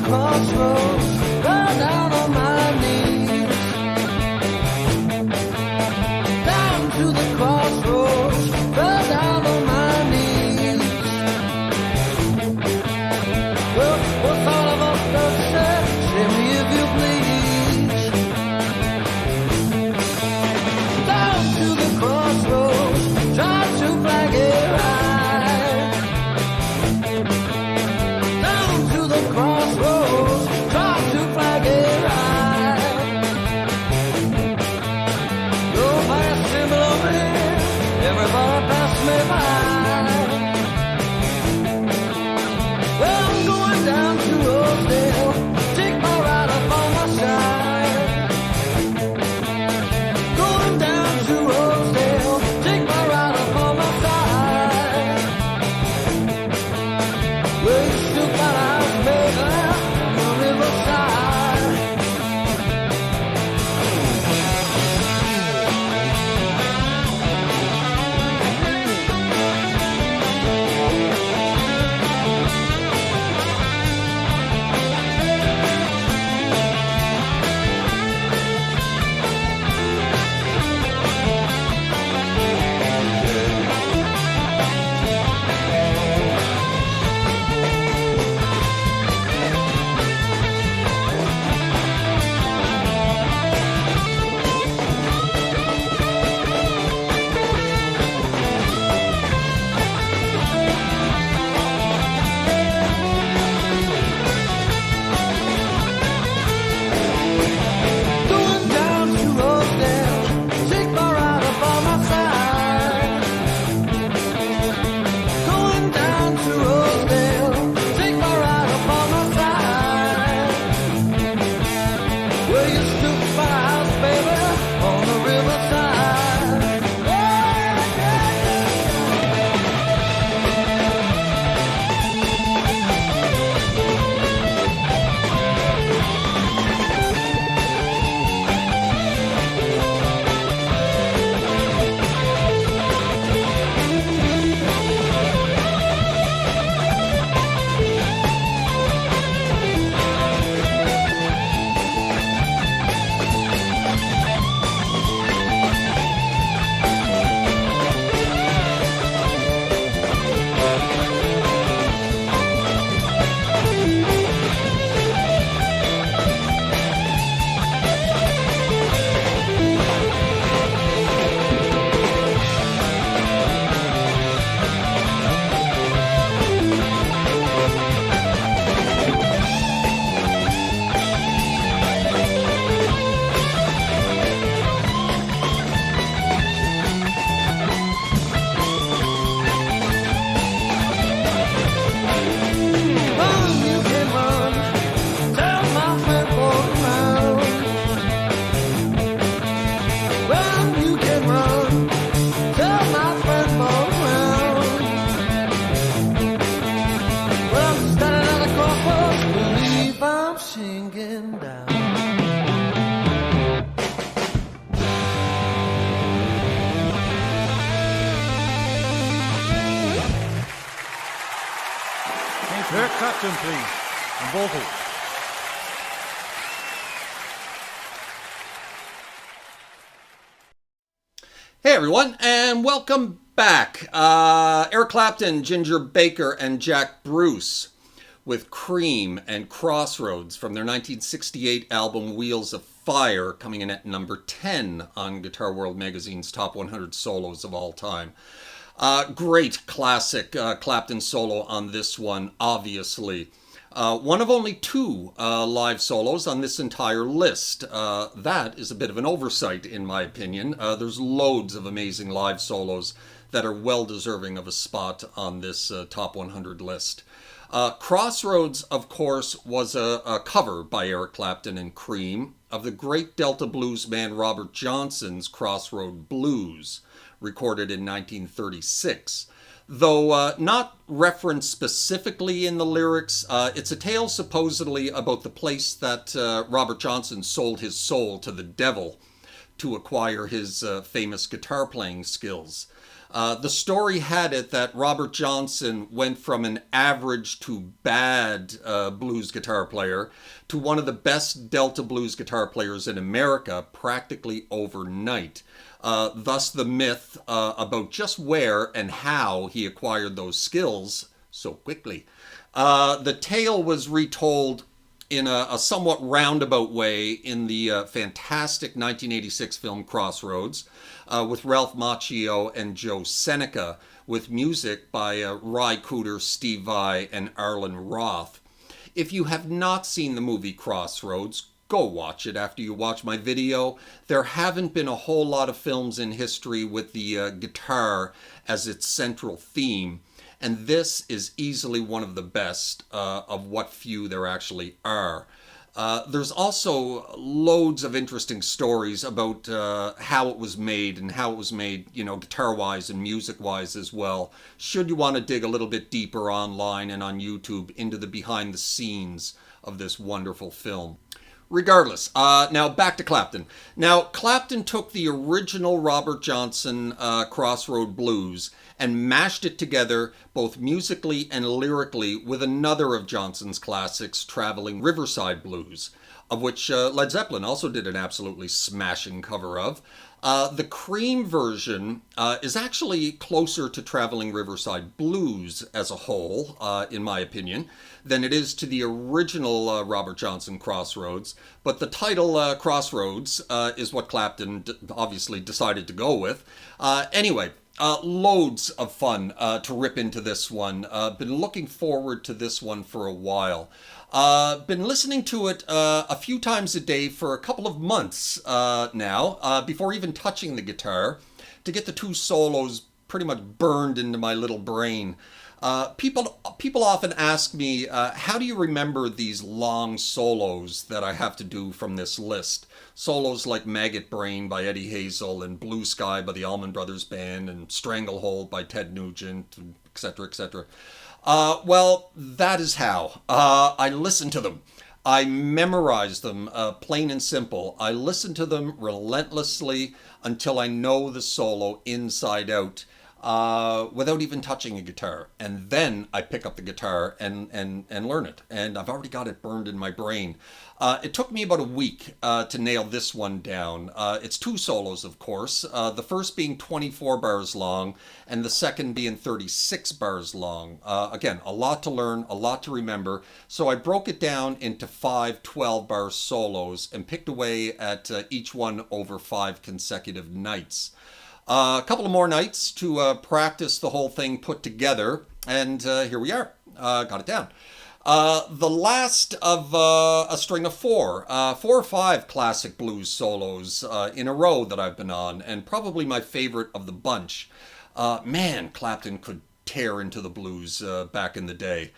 Crossroads, fell down on my knees. Down to the crossroads, fell down on my knees. Well, what sort of a person? Save me if you please. Down to the crossroads, try to flag it right. Down to the crossroads, try to flag it right. Go past similar men, everybody pass me by. Well, I'm going down to Rosedale, take my ride up on my side. Going down to Rosedale, take my ride up on my side. Well, you still got a house, baby, on the riverside. Going down to Rosedale, take my ride up on my side. Going down to Rosedale, take my ride up on my side. Well, you stood by a house, baby, on the riverside. Run, you can run, tell my friend walk around. Run, you can run, tell my friend walk around. Well, I'm standing at the crossroads, believe I'm sinking down. Eric Clapton, please, on vocals. Hey everyone, and welcome back. Eric Clapton, Ginger Baker, and Jack Bruce with Cream and Crossroads from their 1968 album Wheels of Fire, coming in at number 10 on Guitar World Magazine's Top 100 Solos of All Time. Great classic Clapton solo on this one, obviously. One of only two live solos on this entire list. That is a bit of an oversight, in my opinion. There's loads of amazing live solos that are well deserving of a spot on this Top 100 list. Crossroads, of course, was a cover by Eric Clapton and Cream of the great Delta blues man Robert Johnson's Crossroad Blues, recorded in 1936. Though not referenced specifically in the lyrics, it's a tale supposedly about the place that Robert Johnson sold his soul to the devil to acquire his famous guitar playing skills. The story had it that Robert Johnson went from an average to bad blues guitar player to one of the best Delta blues guitar players in America practically overnight. Thus the myth about just where and how he acquired those skills so quickly. The tale was retold in a somewhat roundabout way in the fantastic 1986 film Crossroads, with Ralph Macchio and Joe Seneca, with music by Ry Cooder, Steve Vai, and Arlen Roth. If you have not seen the movie Crossroads, go watch it after you watch my video. There haven't been a whole lot of films in history with the guitar as its central theme, and this is easily one of the best of what few there actually are. There's also loads of interesting stories about how it was made and how it was made, guitar-wise and music-wise as well, should you want to dig a little bit deeper online and on YouTube into the behind the scenes of this wonderful film. Regardless, now back to Clapton. Now, Clapton took the original Robert Johnson Crossroad Blues and mashed it together both musically and lyrically with another of Johnson's classics, Traveling Riverside Blues, of which Led Zeppelin also did an absolutely smashing cover of. The Cream version is actually closer to Traveling Riverside Blues as a whole, in my opinion, than it is to the original Robert Johnson Crossroads. But the title Crossroads is what Clapton obviously decided to go with. Anyway, loads of fun to rip into this one. Been looking forward to this one for a while. Been listening to it a few times a day for a couple of months now, before even touching the guitar, to get the two solos pretty much burned into my little brain. People often ask me, how do you remember these long solos that I have to do from this list? Solos like Maggot Brain by Eddie Hazel and Blue Sky by the Allman Brothers Band and Stranglehold by Ted Nugent, etc., etc. Well, that is how. I listen to them. I memorize them, plain and simple. I listen to them relentlessly until I know the solo inside out, without even touching a guitar. And then I pick up the guitar and learn it. And I've already got it burned in my brain. It took me about a week to nail this one down. It's two solos, of course. The first being 24 bars long and the second being 36 bars long. Again, a lot to learn, a lot to remember. So I broke it down into 5 12-bar solos and picked away at each one over 5 consecutive nights. A couple of more nights to practice the whole thing put together, and here we are. Got it down. The last of a string of 4 or 5 classic blues solos in a row that I've been on, and probably my favorite of the bunch. Man, Clapton could tear into the blues back in the day.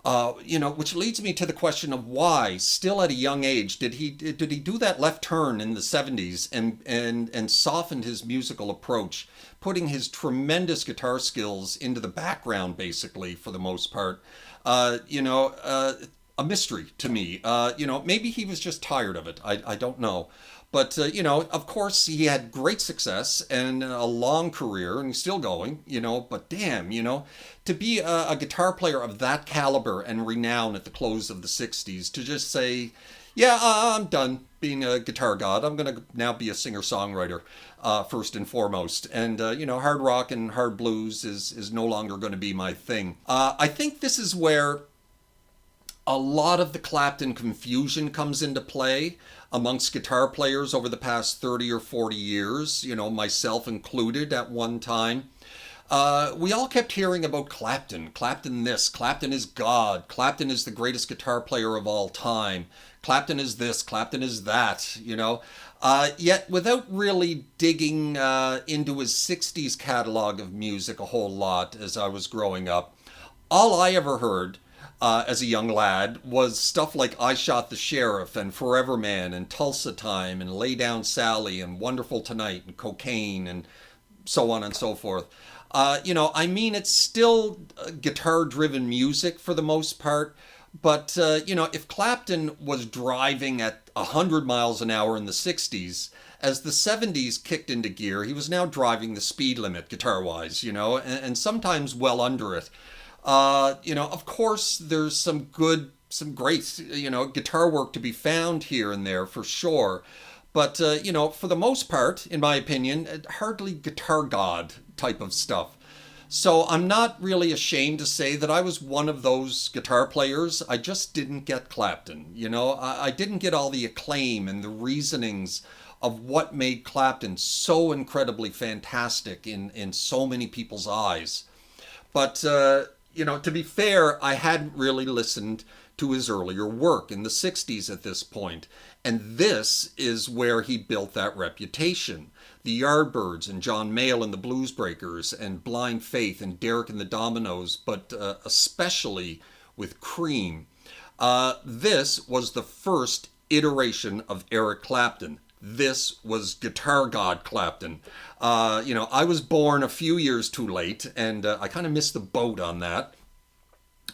Which leads me to the question of why, still at a young age, did he do that left turn in the 70s and softened his musical approach, putting his tremendous guitar skills into the background, basically, for the most part. A mystery to me. Maybe he was just tired of it. I don't know. But, of course, he had great success and a long career, and he's still going, but damn, to be a guitar player of that caliber and renown at the close of the 60s, to just say, yeah, I'm done being a guitar god. I'm going to now be a singer-songwriter, first and foremost. And, hard rock and hard blues is no longer going to be my thing. I think this is where a lot of the Clapton confusion comes into play amongst guitar players over the past 30 or 40 years, myself included at one time. We all kept hearing about Clapton. Clapton this, Clapton is God, Clapton is the greatest guitar player of all time, Clapton is this, Clapton is that, yet without really digging into his 60s catalog of music a whole lot as I was growing up, all I ever heard as a young lad was stuff like I Shot the Sheriff and Forever Man and Tulsa Time and Lay Down Sally and Wonderful Tonight and Cocaine and so on and so forth. I mean, it's still guitar-driven music for the most part, but, if Clapton was driving at 100 miles an hour in the 60s, as the 70s kicked into gear, he was now driving the speed limit guitar-wise, and sometimes well under it. Of course, there's some great, guitar work to be found here and there for sure. But, for the most part, in my opinion, hardly guitar god type of stuff. So I'm not really ashamed to say that I was one of those guitar players. I just didn't get Clapton. I didn't get all the acclaim and the reasonings of what made Clapton so incredibly fantastic in so many people's eyes. But, to be fair, I hadn't really listened to his earlier work in the 60s at this point. And this is where he built that reputation. The Yardbirds and John Mayall and the Blues Breakers and Blind Faith and Derek and the Dominoes, but especially with Cream. This was the first iteration of Eric Clapton. This was Guitar God Clapton. I was born a few years too late, and I kind of missed the boat on that.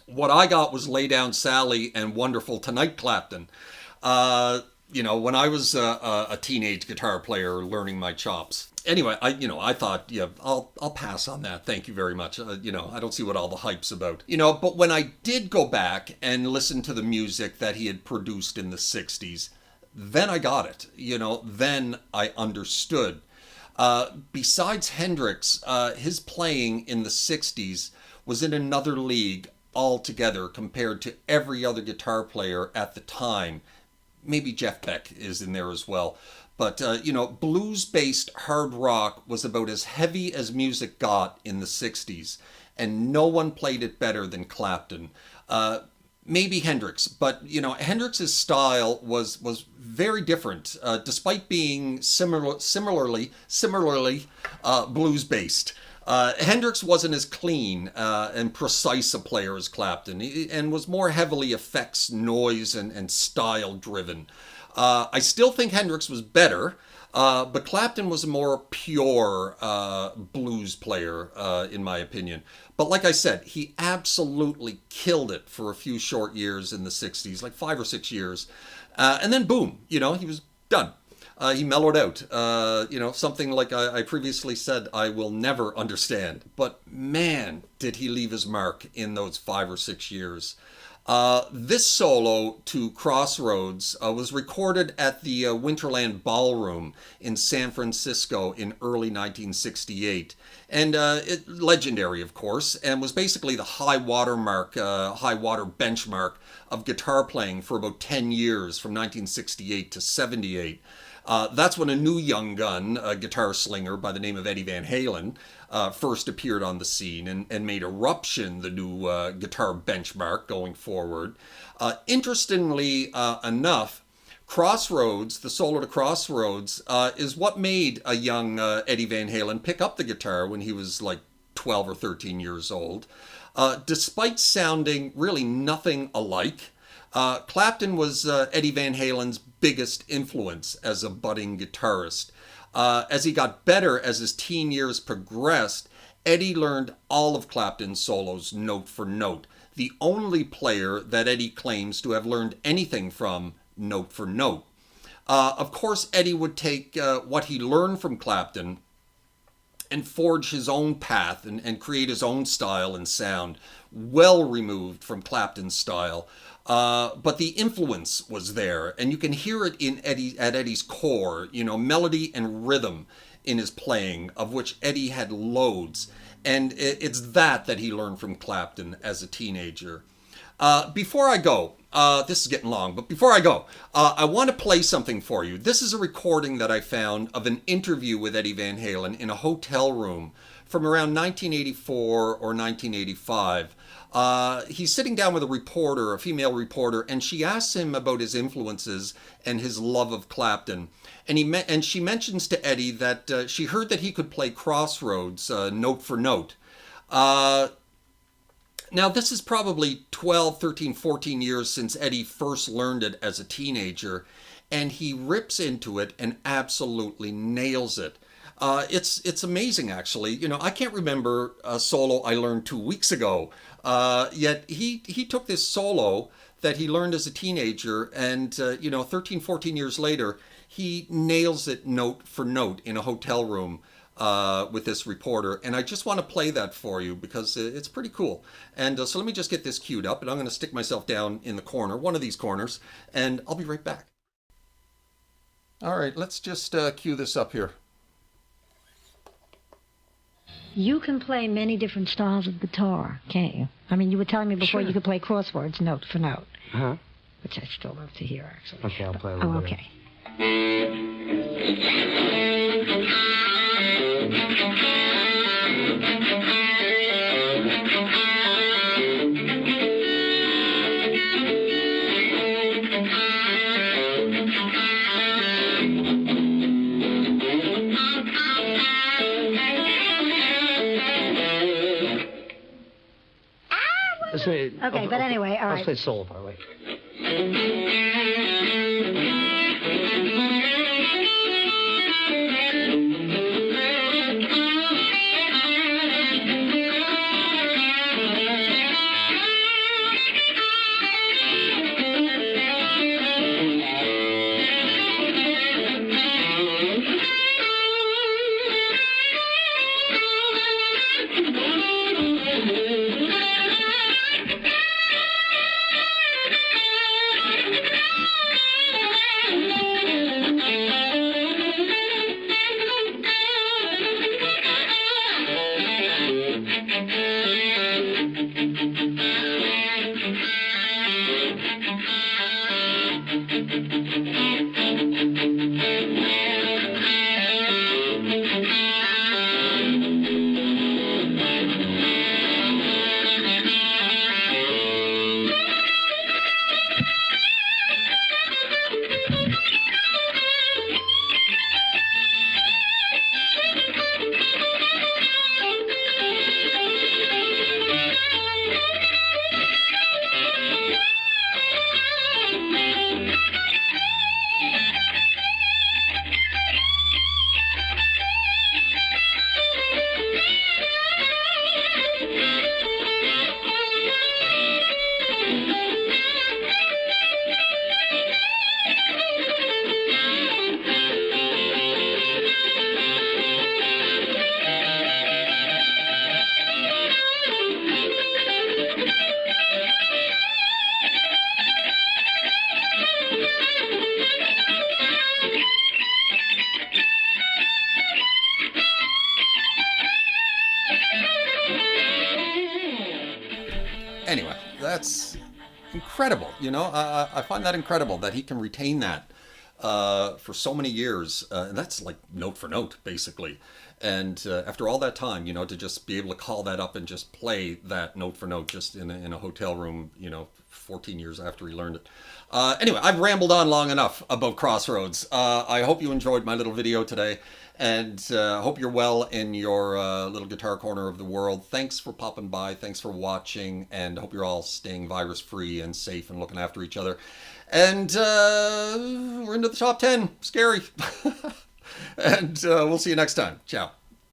What I got was Lay Down Sally and Wonderful Tonight Clapton. When I was a teenage guitar player learning my chops. Anyway, I thought, I'll pass on that. Thank you very much. I don't see what all the hype's about. But when I did go back and listen to the music that he had produced in the 60s, then I got it. Then I understood. Besides Hendrix, his playing in the 60s was in another league altogether compared to every other guitar player at the time. Maybe Jeff Beck is in there as well. But, blues-based hard rock was about as heavy as music got in the 60s. And no one played it better than Clapton. Maybe Hendrix. But, Hendrix's style was very different, despite being similarly blues-based. Hendrix wasn't as clean and precise a player as Clapton, and was more heavily effects, noise, and style driven. I still think Hendrix was better, but Clapton was a more pure blues player, in my opinion. But like I said, he absolutely killed it for a few short years in the 60s, like 5 or 6 years. And then boom, he was done. He mellowed out, something like I previously said I will never understand. But man, did he leave his mark in those 5 or 6 years. This solo to Crossroads was recorded at the Winterland Ballroom in San Francisco in early 1968. And legendary, of course, and was basically the high water benchmark of guitar playing for about 10 years from 1968 to 78. That's when a new young gun, a guitar slinger by the name of Eddie Van Halen, first appeared on the scene and made Eruption the new guitar benchmark going forward. Interestingly enough, Crossroads, the solo to Crossroads, is what made a young Eddie Van Halen pick up the guitar when he was like 12 or 13 years old. Despite sounding really nothing alike, Clapton was Eddie Van Halen's biggest influence as a budding guitarist. As he got better as his teen years progressed, Eddie learned all of Clapton's solos note for note, the only player that Eddie claims to have learned anything from note for note. Of course, Eddie would take what he learned from Clapton and forge his own path and create his own style and sound, well removed from Clapton's style. But the influence was there, and you can hear it at Eddie's core, melody and rhythm in his playing, of which Eddie had loads. And it's that he learned from Clapton as a teenager. Before I go, this is getting long, but before I go, I want to play something for you. This is a recording that I found of an interview with Eddie Van Halen in a hotel room from around 1984 or 1985. He's sitting down with a female reporter, and she asks him about his influences and his love of Clapton. And she mentions to Eddie that she heard that he could play Crossroads note for note. Now, this is probably 12, 13, 14 years since Eddie first learned it as a teenager, and he rips into it and absolutely nails it. It's amazing, actually. You know, I can't remember a solo I learned 2 weeks ago. Yet he took this solo that he learned as a teenager, and 13, 14 years later, he nails it note for note in a hotel room with this reporter. And I just want to play that for you because it's pretty cool. And so let me just get this queued up, and I'm going to stick myself down in the corner, one of these corners, and I'll be right back. All right, let's just cue this up here. You can play many different styles of guitar, can't you? I mean, you were telling me before you could play Crossroads note for note. Uh-huh. Which I'd still love to hear, actually. Okay, I'll play a little bit. Okay. Okay, but anyway, all right. I'll play solo part, wait. Anyway, that's incredible. You know, I find that incredible that he can retain that for so many years. And that's like note for note, basically. And after all that time, you know, to just be able to call that up and just play that note for note just in a hotel room, 14 years after he learned it. Anyway, I've rambled on long enough about Crossroads. I hope you enjoyed my little video today. And hope you're well in your little guitar corner of the world. Thanks for popping by. Thanks for watching. And hope you're all staying virus-free and safe and looking after each other. And we're into the top 10. Scary. And we'll see you next time. Ciao.